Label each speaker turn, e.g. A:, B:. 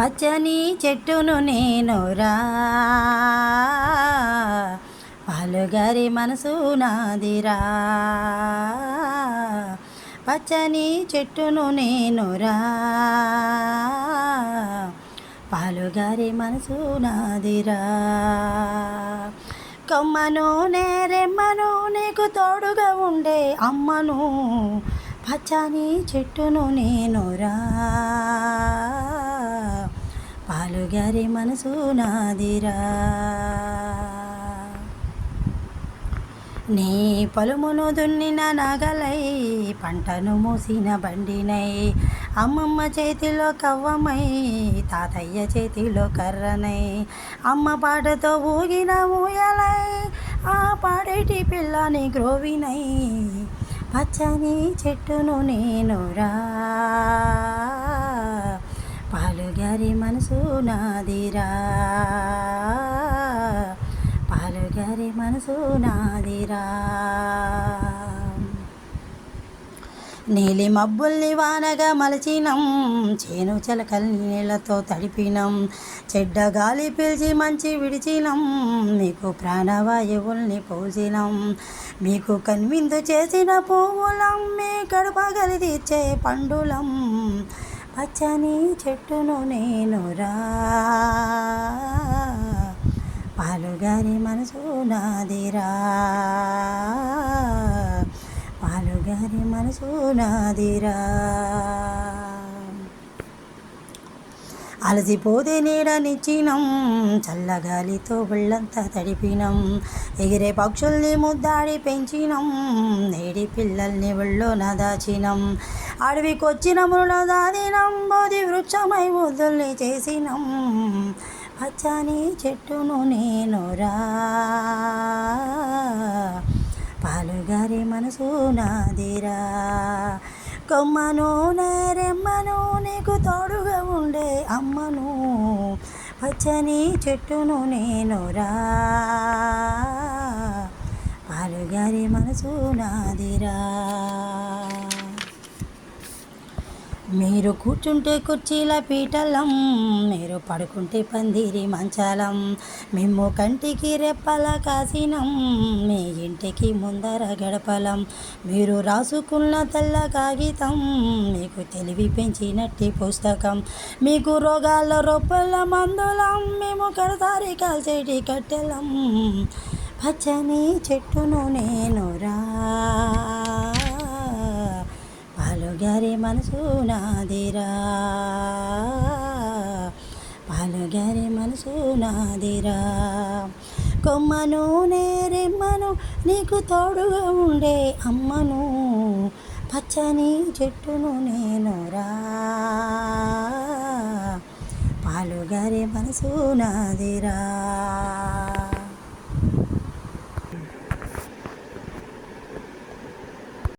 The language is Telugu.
A: పచ్చని చెట్టును నేనురా, పాలుగారి మనసు నాదిరా. పచ్చని చెట్టును నేనురా, పాలుగారి మనసు నాదిరా. కొమ్మను నేరెమ్మను నీకు తోడుగా ఉండే అమ్మను, పచ్చని చెట్టును నేనురా, పాలుగారి మనసు నాదిరా. నీ పొలమును దున్నిన నాగలై, పంటను మూసిన బండినై, అమ్మమ్మ చేతిలో కవ్వమై, తాతయ్య చేతిలో కర్రనై, అమ్మ పాటతో ఊగిన ఊయలై, ఆ పాడేటి పిల్లని గ్రోవినై, పచ్చని చెట్టును నేనురా, పాలుగారి మనసు నాదిరా. పాలుగారి మనసు నాదిరా. నీలి మబ్బుల్ని వానగా మలచినం, చేను చెలకల్ని నీళ్ళతో తడిపినం, చెడ్డ గాలి పీల్చి మంచి విడిచినం, మీకు ప్రాణవాయువుల్ని పోసినం, మీకు కన్విందు చేసిన పువ్వులం, మీ కడుప గలి తీర్చే పండులం, పచ్చని చెట్టును నేనురా, పాలుగారి మనసు నాదిరా. పాలుగారి మనసు నాదిరా. అలసిపోతే నీడనిచ్చినం, చల్లగాలితో ఒళ్ళంతా తడిపినం, ఎగిరే పక్షుల్ని ముద్దాడి పెంచినం, నేడి పిల్లల్ని ఒళ్ళోన దాచినం, అడవికొచ్చిన మురుల దాదినం, బోధి వృక్షమై ముద్దుల్ని చేసినం, పచ్చని చెట్టును నేనురా, పాలుగారి మనసు నాదిరా. కొమ్మను నేరెమ్మను నీకు తోడుగా ఉండే అమ్మను, పచ్చని చెట్టును నేనురా, పాలుగారి మనసు నాదిరా. మీరు కూర్చుంటే కుర్చీల పీటలం, మీరు పడుకుంటే పందిరి మంచాలం, మేము కంటికి రెప్పల కాసినం, మీ ఇంటికి ముందర గడపలం, మీరు రాసుకున్న తెల్ల కాగితం, మీకు తెలివి పెంచినట్టి పుస్తకం, మీకు రోగాల రొప్పుల మందులం, మేము కడతారి కాల్చేటి కట్టెలం, పచ్చని చెట్టును నేనురా, పాలుగారి మనసు నాదిరా. పాలుగారి మనసు నాదిరా. కొమ్మను నేరెమ్మను నీకు తోడుగా ఉండే అమ్మను, పచ్చని చెట్టును నేనురా, పాలుగారి మనసు నాదిరా.